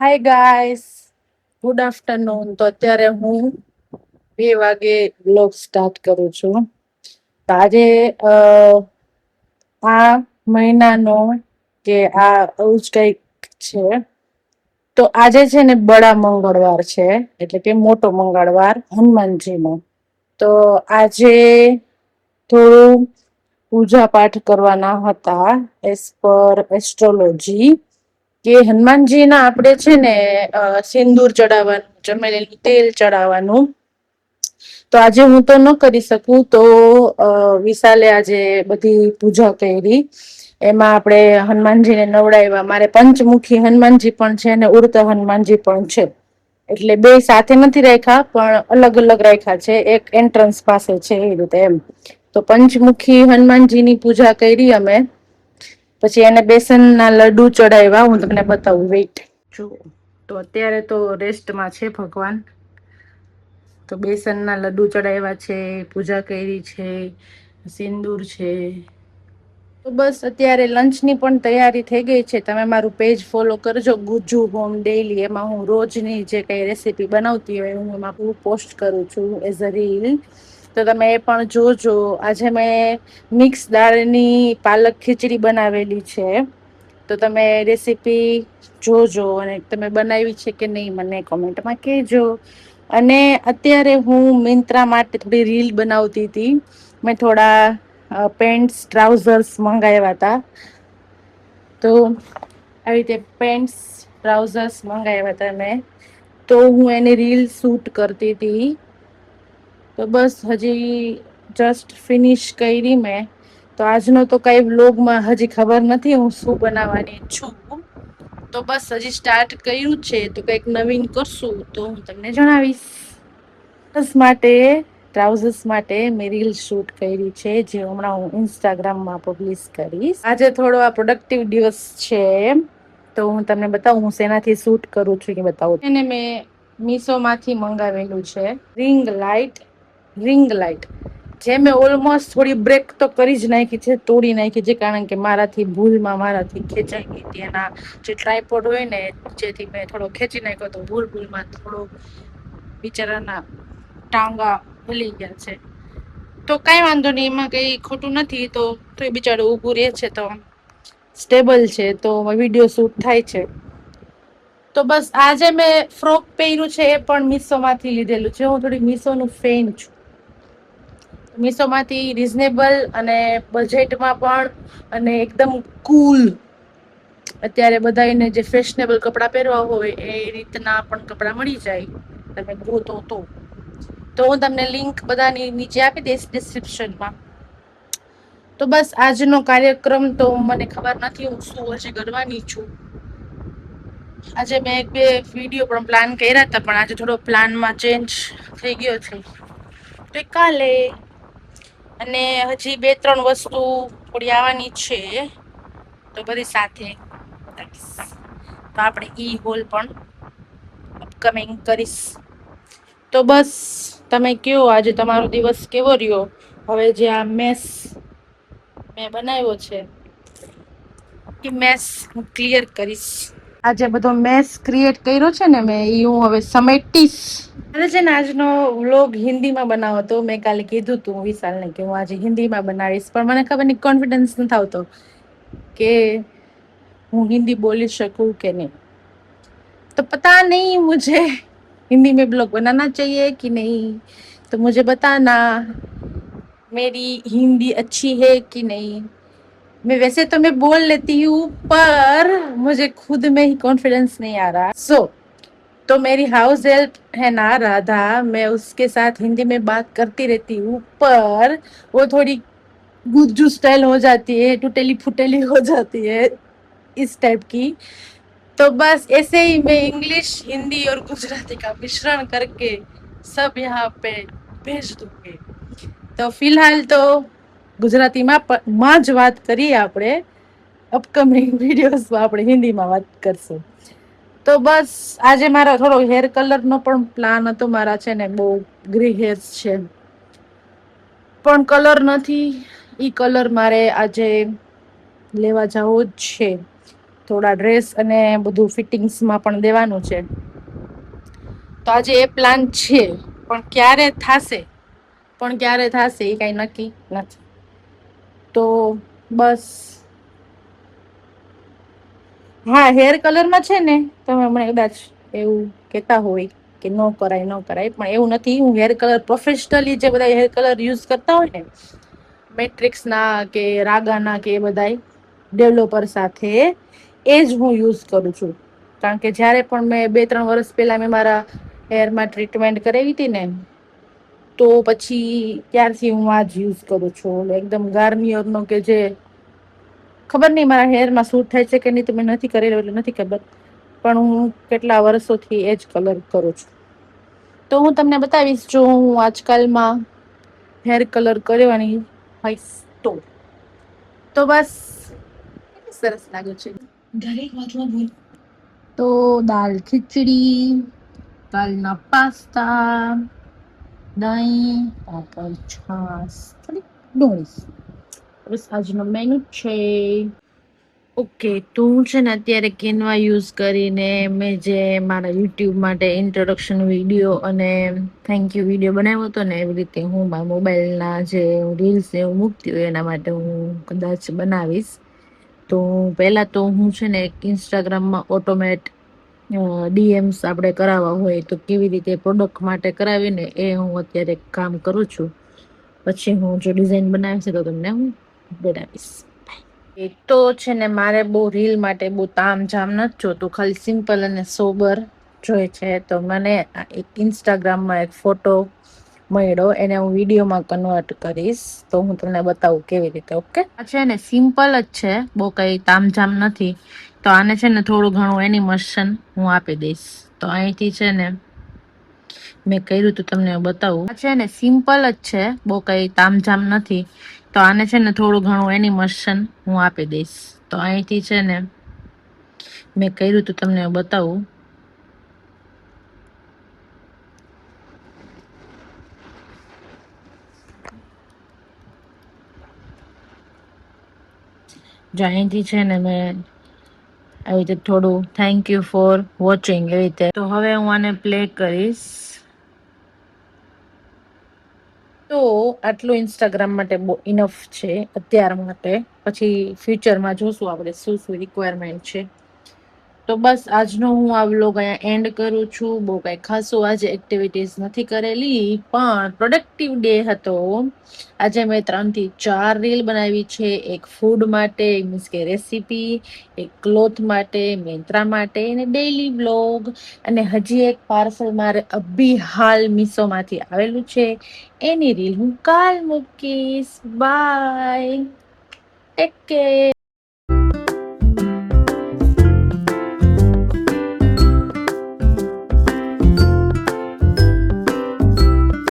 Hi guys, good afternoon. તો અત્યારે હું 2 વાગે બ્લોગ સ્ટાર્ટ કરું છું. તો આજે આ મહિનાનો કે આ આવું જ કંઈક છે. તો આજે છે ને બડા મંગળવાર છે, એટલે કે મોટો મંગળવાર હનુમાનજીનો. તો આજે થોડું પૂજા પાઠ કરવાના હતા એઝ પર એસ્ટ્રોલોજી, કે હનુમાનજી ના આપણે છે ને સિંદૂર ચડાવવાનું, ચમેલીનું તેલ ચડાવવાનું. તો આજે હું તો ન કરી શકું, તો વિશાલે આજે બધી પૂજા કરી. એમાં આપણે હનુમાનજીને નવડાવ્યા. મારે પંચમુખી હનુમાનજી પણ છે અને ઉડતા હનુમાનજી પણ છે, એટલે બે સાથે નથી રાખ્યા પણ અલગ અલગ રાખ્યા છે. એક એન્ટ્રન્સ પાસે છે એ રીતે એમ. તો પંચમુખી હનુમાનજીની પૂજા કરી અમે. પછી એને બેસનના લડ્ડુ ચડાવ્યા. હું તમને બતાવું, વેઇટ. જો તો અત્યારે તો રેસ્ટમાં છે ભગવાન. તો બેસનના લડ્ડુ ચડાવ્યા છે, પૂજા કરી છે, સિંદૂર છે. તો બસ અત્યારે લંચની પણ તૈયારી થઈ ગઈ છે. તમે મારું પેજ ફોલો કરજો, ગુજ્જુ હોમ ડેઈલી. એમાં હું રોજની જે કઈ રેસીપી બનાવતી હોય હું એમાં પોસ્ટ કરું છું એઝ અ રીલ. તો તમે એ પણ જોજો. આજે મેં મિક્સ દાળની પાલક ખીચડી બનાવેલી છે. તો તમે રેસીપી જોજો, અને તમે બનાવી છે કે નહીં મને કોમેન્ટમાં કહેજો. અને અત્યારે હું મિંત્રા માટે થોડી રીલ બનાવતી હતી. મેં થોડા પેન્ટ્સ ટ્રાઉઝર્સ મંગાવ્યા હતા. તો આવી રીતે પેન્ટ્સ ટ્રાઉઝર્સ મંગાવ્યા હતા મેં. તો હું એની રીલ શૂટ કરતી હતી. તો બસ હજી જસ્ટ ફિનિશ કરી મેં. તો આજનો તો કઈ વ્લોગમાં હજી ખબર નથી હું શું બનાવવાની છું. તો બસ હજી સ્ટાર્ટ કર્યું છે, તો કંઈક નવીન કરશું તો હું તમને જણાવીશ. માટે ટ્રાઉઝર્સ માટે મેં રીલ શૂટ કરી છે, જે હમણાં હું ઇન્સ્ટાગ્રામમાં પબ્લિશ કરીશ. આજે થોડો આ પ્રોડક્ટિવ દિવસ છે એમ. તો હું તમને બતાવું હું શેનાથી શૂટ કરું છું એ બતાવું. એને મેં મીશોમાંથી મંગાવેલું છે રિંગ લાઇટ. જે મેં ઓલમોસ્ટ થોડી બ્રેક તો કરી જ નાખી છે, તોડી નાખી છે, કારણ કે મારાથી મારાથી ખેંચાઈ ગઈ હતી. એના જે ટ્રાયપોડ હોય ને, જેથી મેં થોડો ખેંચી નાખ્યો તો ભૂલમાં થોડો બિચારાના ટાંગા હલી ગયા છે. તો કઈ વાંધો નહીં, એમાં કઈ ખોટું નથી. તો એ બિચારું ઊભું રહે છે તો સ્ટેબલ છે, તો વિડીયો શૂટ થાય છે. તો બસ આજે મેં ફ્રોક પહેર્યું છે, એ પણ મીશોમાંથી લીધેલું છે. હું થોડી મીશોનું ફેન છું. મીશોમાંથી રીઝનેબલ અને બજેટમાં પણ, અને એકદમ કુલ. અત્યારે બધાને જે ફેશનેબલ કપડાં પહેરવા હોય એ રીતના પણ કપડાં મળી જાય. તમે ગોતો તો હું તમને લિંક બધાની નીચે આપી દઈશ ડિસ્ક્રિપ્શનમાં. તો બસ આજનો કાર્યક્રમ તો મને ખબર નથી હું શું હજી કરવાની છું. આજે મેં 2 વિડીયો પણ પ્લાન કર્યા હતા, પણ આજે થોડો પ્લાનમાં ચેન્જ થઈ ગયો છે. તો કાલે, અને હજી 2-3 વસ્તુ થોડી આવવાની છે. તો બધી સાથે તો આપણે ઈ હોલ પણ અપકમિંગ કરીશ. તો બસ તમે કયો આજે તમારો દિવસ કેવો રહ્યો? હવે જે આ મેસ મેં બનાવ્યો છે એ મેસ હું ક્લિયર કરીશ. આજે બધો મેસ ક્રિએટ કર્યો છે ને મેં, એ હું હવે સમેટીશ. મારે છે ને આજનો વ્લોગ હિન્દીમાં બનાવો હતો. મેં કાલે કીધું તું વિશાલને કે હું આજે હિન્દીમાં બનાવીશ, પણ મને ખબર નહીં, કોન્ફિડન્સ નથી આવતો કે હું હિન્દી બોલી શકું કે નહીં. तो पता नहीं मुझे हिंदी में ब्लॉग बनाना चाहिए कि नहीं, तो मुझे बताना मेरी हिंदी अच्छी है कि नहीं. मैं वैसे तो मैं बोल लेती हूँ, पर मुझे खुद में ही कॉन्फिडेंस नहीं आ रहा. तो मेरी हाउस हेल्प है ना राधा, मैं उसके साथ हिंदी में बात करती रहती हूँ, पर वो थोड़ी गुज्जू स्टाइल हो जाती है, टूटेली फुटेली हो जाती है, इस टाइप की. तो बस ऐसे ही मैं इंग्लिश, हिंदी और गुजराती का मिश्रण करके सब यहाँ पे भेज दूंगी. तो फिलहाल तो ગુજરાતીમાં જ વાત કરીએ આપણે. અપકમિંગ વિડીયોઝમાં આપણે હિન્દીમાં વાત કરશું. તો બસ આજે મારો થોડો હેર કલરનો પણ પ્લાન હતો. મારા છે ને બહુ ગ્રે હેર્સ છે, પણ કલર નથી. ઈ કલર મારે આજે લેવા જવો જ છે. થોડા ડ્રેસ અને બધું ફિટિંગ્સમાં પણ દેવાનું છે. તો આજે એ પ્લાન છે, પણ ક્યારે થશે એ કઈ નક્કી નથી. તો બસ હા, હેર કલરમાં છે ને તમે મને કદાચ એવું કેતા હોય કે ન કરાય પણ એવું નથી. હું હેર કલર પ્રોફેશનલી જે બધા હેર કલર યુઝ કરતા હોય ને, મેટ્રિક્સ ના કે રાગા ના કે એ બધા ડેવલોપર સાથે એજ હું યુઝ કરું છું. કારણ કે જયારે પણ મેં 2-3 વર્ષ પહેલા મેં મારા હેરમાં ટ્રીટમેન્ટ કરાવી હતી ને, તો પછી ત્યારથી હું આ જ યુઝ કરું છું. એકદમ ગાર્નિયર નો કે જે ખબર નહી મારા હેરમાં સૂટ થાય છે કે નહી, તો મેં નથી કરેલું એટલે નથી ખબર, પણ હું કેટલા વર્ષોથી એજ કલર કરું છું. તો હું તમને બતાવીશ, જો હું આજકાલમાં હેર કલર કરવાની હોઈશ તો બસ સરસ લાગે છે. દરેક વાતમાં ભૂલ તો દાલ ખીચડી, કાલના પાસ્તા, દહીં, પાપડ, છાસ, થોડીક ડુંગળી, બસ આજનો મેનુ છે. ઓકે, તો હું છે ને અત્યારે કેનવા યુઝ કરીને મેં જે મારા યુટ્યુબ માટે ઇન્ટ્રોડક્શન વિડીયો અને થેન્ક યુ વિડીયો બનાવ્યો હતો ને, એવી રીતે હું મારા મોબાઈલના જે રીલ્સ એવું મૂકતી હોય એના માટે હું કદાચ બનાવીશ. તો પહેલા તો હું છે ને ઇન્સ્ટાગ્રામમાં ઓટોમેટ ડીએમ્સ આપણે કરાવવા હોય તો કેવી રીતે પ્રોડક્ટ માટે કરાવીને એ હું અત્યારે કામ કરું છું. પછી હું જો ડિઝાઇન બનાવીશ તો તમને હું અપડેટ આપીશ. એ તો છે ને મારે બહુ રીલ માટે બહુ તામઝામ નથી જોતું, ખાલી સિમ્પલ અને સોબર જોઈએ છે. તો મને એક ઇન્સ્ટાગ્રામમાં એક ફોટો મળ્યો, એને હું વિડીયોમાં કન્વર્ટ કરીશ, તો હું તમને બતાવું કેવી રીતે. ઓકે, આ છે ને સિમ્પલ જ છે, બહુ કઈ તામઝામ નથી. તો આને છે ને થોડું ઘણું એનિમેશન હું આપી દઈશ. તો અહીંથી છે ને મેં કર્યું તો તમને બતાવું. આ છે ને સિમ્પલ જ છે, બહુ કઈ તામઝામ નથી. તો આને છે ને થોડું ઘણું એનિમેશન હું આપી દઈશ. તો અહીંથી છે ને મેં કર્યું તો તમને બતાવું. જો અહીંથી છે ને મેં આવી રીતે થોડું થેન્ક યુ ફોર વોચિંગ એવી રીતે. તો હવે હું આને પ્લે કરીશ. તો આટલું ઇન્સ્ટાગ્રામ માટે બહુ ઇનફ છે અત્યાર માટે. પછી ફ્યુચરમાં જોશું આપણે શું શું રિક્વાયરમેન્ટ છે. તો બસ આજનો હું આ વ્લોગ અહીંયા એન્ડ કરું છું. બહુ કઈ ખાસું આજે એક્ટિવિટીઝ નથી કરેલી, પણ પ્રોડક્ટિવ ડે હતો. આજે મેં 3 થી 4 રીલ બનાવી છે. એક ફૂડ માટે, મીન્સ કે રેસીપી, એક ક્લોથ માટે, મિંત્રા માટે, અને ડેઈલી વ્લોગ. અને હજી એક પાર્સલ મારે અભી હાલ મીશો માંથી આવેલું છે, એની રીલ હું કાલ મૂકીશ. Bye, take care.